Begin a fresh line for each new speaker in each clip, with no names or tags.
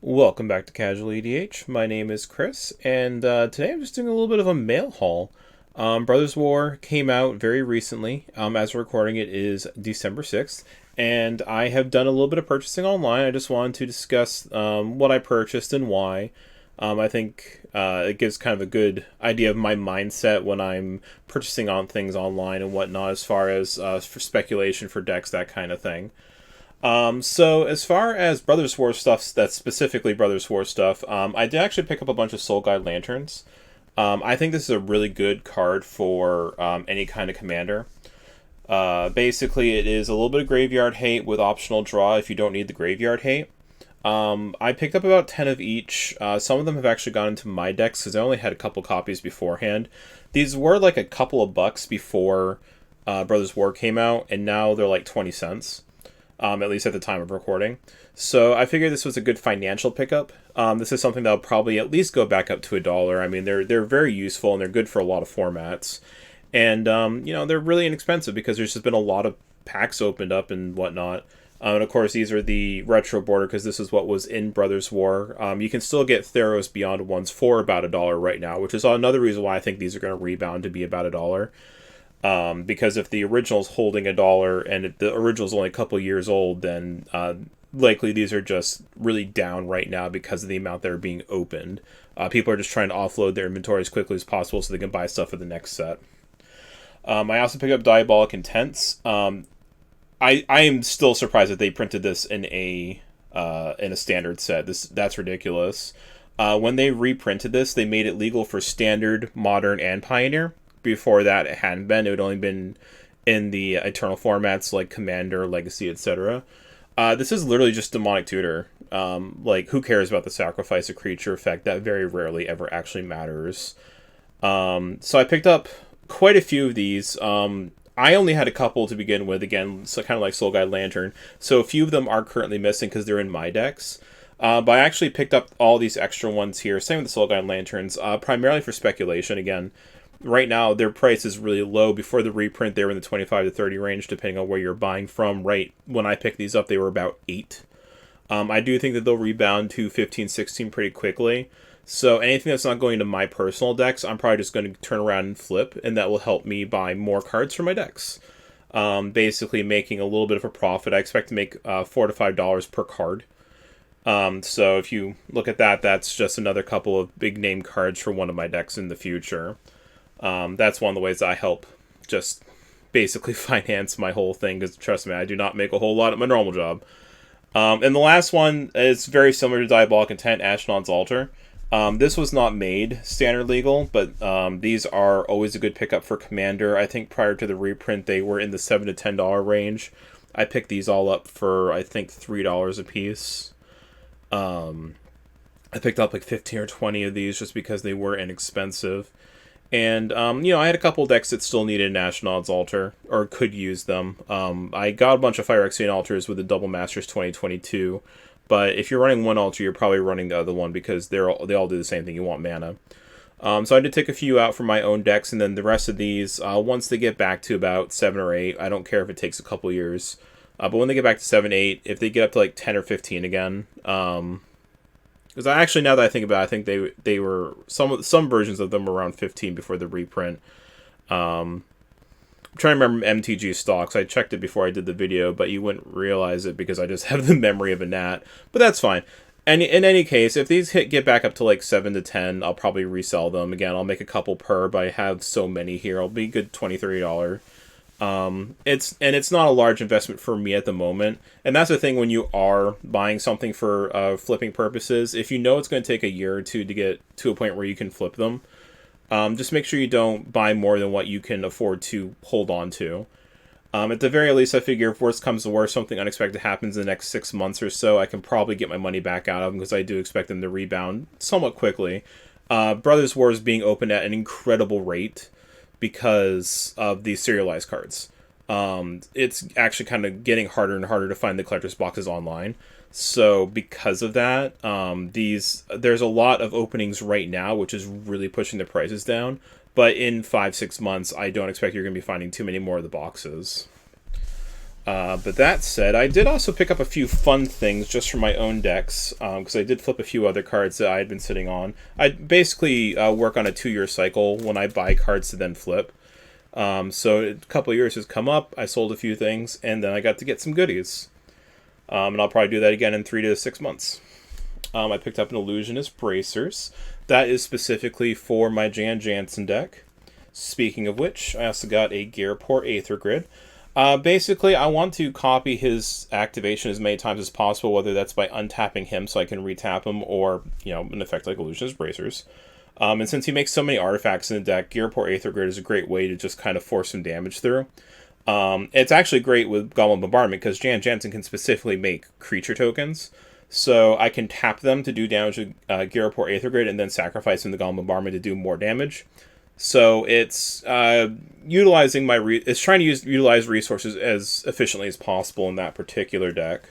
Welcome back to Casual EDH. My name is Chris, and today I'm just doing a little bit of a mail haul. Brothers War came out very recently. As we're recording, it is December 6th, and I have done a little bit of purchasing online. I just wanted to discuss what I purchased and why. I think it gives kind of a good idea of my mindset when I'm purchasing on things online and whatnot, as far as for speculation for decks, that kind of thing. So as far as Brothers War stuff, that's specifically Brothers War stuff, I did actually pick up a bunch of Soul Guide Lanterns. I think this is a really good card for any kind of commander. Basically, it is a little bit of graveyard hate with optional draw if you don't need the graveyard hate. I picked up about 10 of each. Some of them have actually gone into my decks because I only had a couple copies beforehand. These were like a couple of bucks before Brothers War came out, and now they're like 20 cents. At least at the time of recording. So I figured this was a good financial pickup. This is something that'll probably at least go back up to $1. I mean, they're very useful and they're good for a lot of formats. And, they're really inexpensive because there's just been a lot of packs opened up and whatnot. And of course, these are the retro border because this is what was in Brothers War. You can still get Theros Beyond ones for about $1 right now, which is another reason why I think these are going to rebound to be about $1. Because if the original's holding $1 and if the original's only a couple years old, then likely these are just really down right now because of the amount that are being opened. People are just trying to offload their inventory as quickly as possible so they can buy stuff for the next set. I also picked up Diabolic Intents. I am still surprised that they printed this in a standard set. That's ridiculous. When they reprinted this, they made it legal for Standard, Modern, and Pioneer. Before that, it hadn't been. It had only been in the Eternal formats like Commander, Legacy, etc. This is literally just Demonic Tutor. Who cares about the sacrifice a creature effect? That very rarely ever actually matters. So I picked up quite a few of these. I only had a couple to begin with, again, so kind of like Soul Guide Lantern. So a few of them are currently missing because they're in my decks. But I actually picked up all these extra ones here. Same with the Soul Guide Lanterns, primarily for speculation, again. Right now, their price is really low. Before the reprint, they were in the 25 to 30 range, depending on where you're buying from. Right when I picked these up, they were about 8. I do think that they'll rebound to 15, 16 pretty quickly. So anything that's not going to my personal decks, I'm probably just going to turn around and flip, and that will help me buy more cards for my decks. Basically making a little bit of a profit. I expect to make $4 to $5 per card. So if you look at that, that's just another couple of big name cards for one of my decks in the future. That's one of the ways I help just basically finance my whole thing, because trust me, I do not make a whole lot at my normal job. And the last one is very similar to Diabolic Intent, Ashnod's Altar. This was not made standard legal, but these are always a good pickup for Commander. I think prior to the reprint, they were in the $7 to $10 range. I picked these all up for, I think, $3 a piece. I picked up like 15 or 20 of these just because they were inexpensive. And, I had a couple decks that still needed an Ashnod's Altar, or could use them. I got a bunch of Phyrexian Altars with the Double Masters 2022, but if you're running one altar, you're probably running the other one because they all do the same thing. You want mana. So I did take a few out for my own decks, and then the rest of these, once they get back to about 7 or 8, I don't care if it takes a couple years, but when they get back to 7, 8, if they get up to like 10 or 15 again, because actually, now that I think about it, I think they were some versions of them were around 15 before the reprint. I'm trying to remember MTG stocks. I checked it before I did the video, but you wouldn't realize it because I just have the memory of a gnat. But that's fine. And in any case, if these get back up to like 7 to 10, I'll probably resell them. Again, I'll make a couple per, but I have so many here. I'll be good $20, $30. It's not a large investment for me at the moment, and that's the thing when you are buying something for flipping purposes. If you know it's going to take a year or two to get to a point where you can flip them, just make sure you don't buy more than what you can afford to hold on to. At the very least, I figure if worst comes to worst, something unexpected happens in the next 6 months or so, I can probably get my money back out of them because I do expect them to rebound somewhat quickly. Brothers War is being opened at an incredible rate because of these serialized cards. It's actually kind of getting harder and harder to find the collector's boxes online. So because of that, there's a lot of openings right now, which is really pushing the prices down. But in 5-6 months, I don't expect you're going to be finding too many more of the boxes. But that said, I did also pick up a few fun things just for my own decks, because I did flip a few other cards that I had been sitting on. I basically work on a 2-year cycle when I buy cards to then flip. So a couple of years has come up, I sold a few things, and then I got to get some goodies. And I'll probably do that again in 3 to 6 months. I picked up an Illusionist Bracers. That is specifically for my Jan Jansen deck. Speaking of which, I also got a Gearport Aether Grid. Basically, I want to copy his activation as many times as possible, whether that's by untapping him so I can retap him, or, an effect like Illusionist Bracers. And since he makes so many artifacts in the deck, Gearport Aether Grid is a great way to just kind of force some damage through. It's actually great with Goblin Bombardment, because Jan Jansen can specifically make creature tokens. So I can tap them to do damage with Gearport Aether Grid, and then sacrificing the Goblin Bombardment to do more damage. So it's utilizing it's trying to utilize resources as efficiently as possible in that particular deck.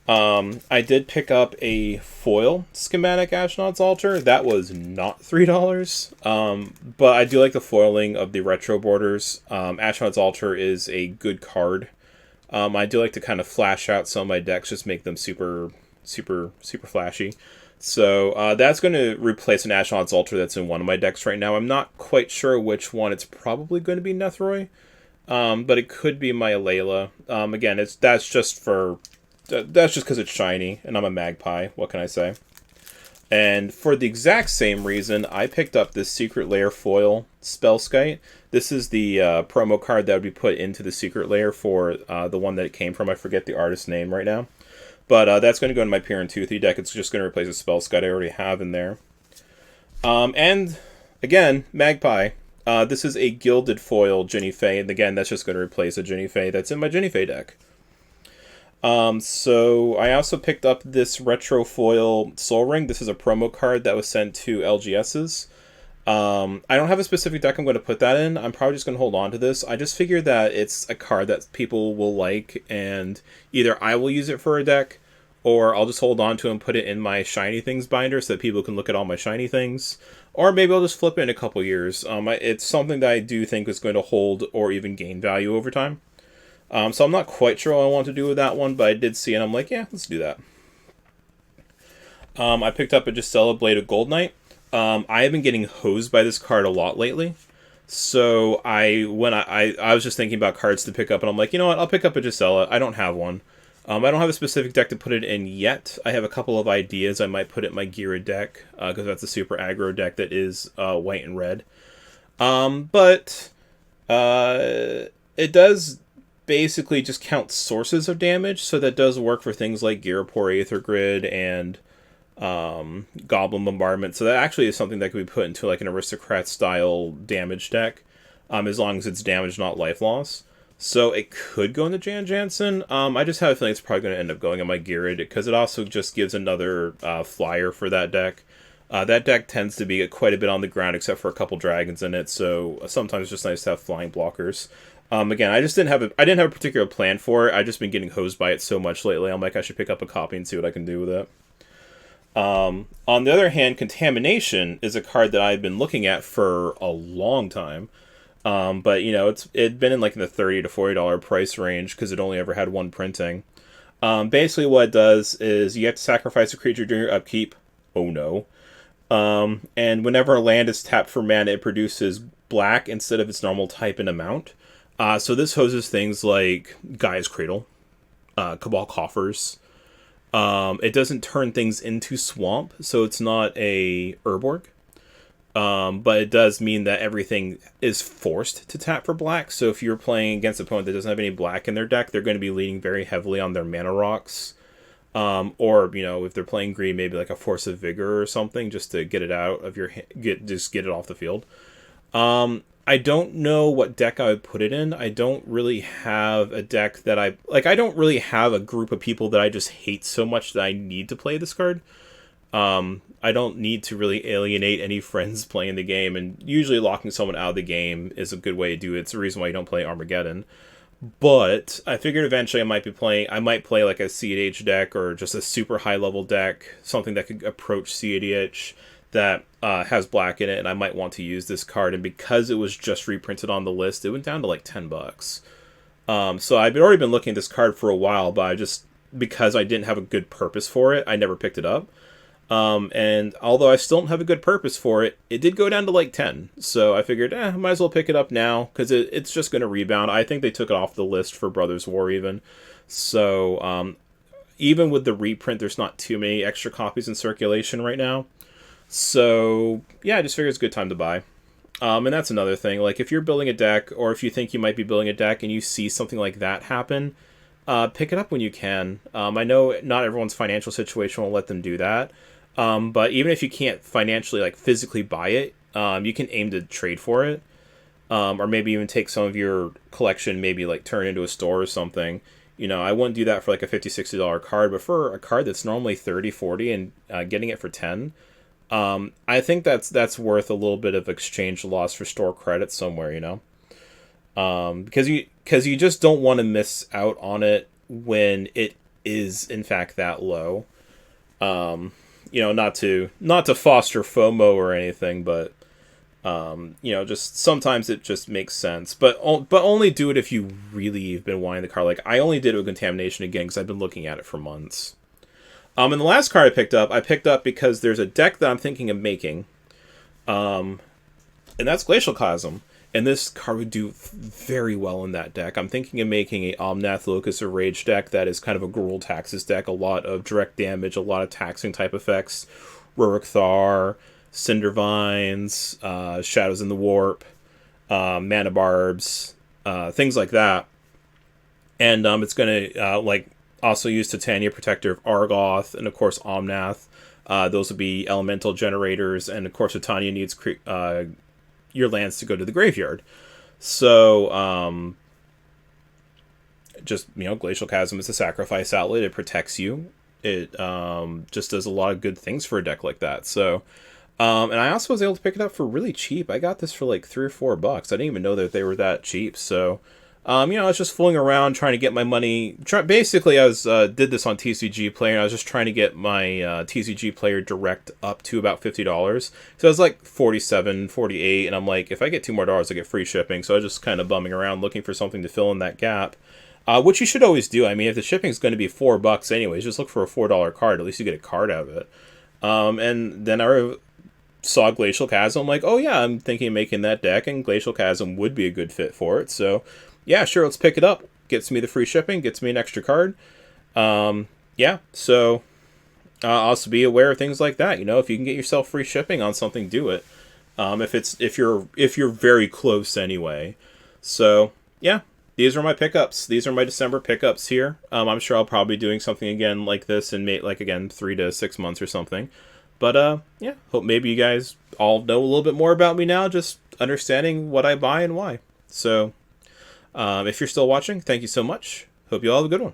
I did pick up a foil schematic Ashnod's Altar. That was not $3. But I do like the foiling of the retro borders. Ashnod's Altar is a good card. I do like to kind of flash out some of my decks, just make them super, super, super flashy. So that's going to replace an Ashnod's Altar that's in one of my decks right now. I'm not quite sure which one. It's probably going to be Nethroi, but it could be my Alayla. Again, that's just because it's shiny, and I'm a magpie. What can I say? And for the exact same reason, I picked up this Secret Lair foil Spellskite. This is the promo card that would be put into the Secret Lair for the one that it came from. I forget the artist's name right now. But that's going to go in my Piran Toothy deck. It's just going to replace a Spellskite I already have in there. And, again, Magpie. This is a Gilded Foil Ginny Fey. And, again, that's just going to replace a Ginny Fey that's in my Ginny Fey deck. So I also picked up this Retro Foil Soul Ring. This is a promo card that was sent to LGS's. I don't have a specific deck I'm going to put that in. I'm probably just going to hold on to this. I just figured that it's a card that people will like, and either I will use it for a deck, or I'll just hold on to it and put it in my Shiny Things binder so that people can look at all my Shiny Things. Or maybe I'll just flip it in a couple years. It's something that I do think is going to hold or even gain value over time. So I'm not quite sure what I want to do with that one, but I did see it and I'm like, yeah, let's do that. I picked up a Gisela Blade of Gold Knight. I have been getting hosed by this card a lot lately. So I was just thinking about cards to pick up, and I'm like, you know what, I'll pick up a Gisela. I don't have one. I don't have a specific deck to put it in yet. I have a couple of ideas. I might put it in my Gira deck, because that's a super aggro deck that is white and red. But it does basically just count sources of damage, so that does work for things like Gearport Aether Grid and Goblin Bombardment. So that actually is something that could be put into like an Aristocrat style damage deck, as long as it's damage, not life loss. So it could go into Jan Jansen. I just have a feeling it's probably going to end up going in my Girid, because it also just gives another flyer for that deck. That deck tends to be quite a bit on the ground, except for a couple dragons in it, so sometimes it's just nice to have flying blockers. Again, I didn't have a particular plan for it. I've just been getting hosed by it so much lately. I'm like, I should pick up a copy and see what I can do with it. On the other hand, Contamination is a card that I've been looking at for a long time. But it'd been in like the $30 to $40 price range because it only ever had one printing. Basically what it does is you have to sacrifice a creature during your upkeep. Oh no. And whenever a land is tapped for mana, it produces black instead of its normal type and amount. So this hoses things like Gaia's Cradle, Cabal Coffers. It doesn't turn things into swamp, so it's not a Urborg. But it does mean that everything is forced to tap for black. So if you're playing against an opponent that doesn't have any black in their deck, they're going to be leaning very heavily on their mana rocks. Or, if they're playing green, maybe like a Force of Vigor or something, just to get it out of your get it off the field. I don't know what deck I would put it in. I don't really have a deck that I don't really have a group of people that I just hate so much that I need to play this card. I don't need to really alienate any friends playing the game, and usually locking someone out of the game is a good way to do it. It's the reason why you don't play Armageddon. But I figured eventually I might play like a CEDH deck, or just a super high level deck, something that could approach CEDH that has black in it, and I might want to use this card. And because it was just reprinted on the list, it went down to like $10. So I've already been looking at this card for a while, but because I didn't have a good purpose for it, I never picked it up. And although I still don't have a good purpose for it, it did go down to like 10. So I figured, I might as well pick it up now, because it's just going to rebound. I think they took it off the list for Brothers War even. So even with the reprint, there's not too many extra copies in circulation right now. So yeah, I just figured it's a good time to buy. And that's another thing. Like, if you're building a deck, or if you think you might be building a deck and you see something like that happen, pick it up when you can. I know not everyone's financial situation will let them do that. But even if you can't financially, like, physically buy it, you can aim to trade for it. Or maybe even take some of your collection, maybe, like, turn into a store or something. You know, I wouldn't do that for, like, a $50, $60 card, but for a card that's normally 30, 40, and getting it for 10, I think that's worth a little bit of exchange loss for store credit somewhere, you know? Because you just don't want to miss out on it when it is, in fact, that low. You know, not to foster FOMO or anything, but you know, just sometimes it just makes sense. But only do it if you really have been wanting the card. Like, I only did it with Contamination again because I've been looking at it for months. And the last card I picked up because there's a deck that I'm thinking of making, and that's Glacial Chasm. And this card would do very well in that deck. I'm thinking of making a Omnath Locus of Rage deck that is kind of a Gruul Taxes deck. A lot of direct damage, a lot of taxing type effects. Rurik Thar, Cindervines, Shadows in the Warp, Mana Barbs, things like that. And it's going to also use Titania, Protector of Argoth, and of course Omnath. Those would be elemental generators, and of course Titania needs your lands to go to the graveyard. So, just, you know, Glacial Chasm is a sacrifice outlet. It protects you. It just does a lot of good things for a deck like that. So, and I also was able to pick it up for really cheap. I got this for like $3 or $4. I didn't even know that they were that cheap. So, you know, I was just fooling around trying to get my money. Basically, I was did this on TCG Player, and I was just trying to get my TCG Player Direct up to about $50. So it was like 47, 48, and I'm like, if I get $2 more, I get free shipping. So I was just kind of bumming around looking for something to fill in that gap, which you should always do. I mean, if the shipping is going to be $4 anyways, just look for a $4 card. At least you get a card out of it. And then I saw Glacial Chasm. I'm like, oh yeah, I'm thinking of making that deck, and Glacial Chasm would be a good fit for it. So yeah, sure, let's pick it up. Gets me the free shipping, gets me an extra card. Yeah, so also be aware of things like that. You know, if you can get yourself free shipping on something, do it. If you're very close anyway. So yeah, these are my pickups. These are my December pickups here. I'm sure I'll probably be doing something again like this in like again 3 to 6 months or something. But yeah, hope maybe you guys all know a little bit more about me now, just understanding what I buy and why. So if you're still watching, thank you so much. Hope you all have a good one.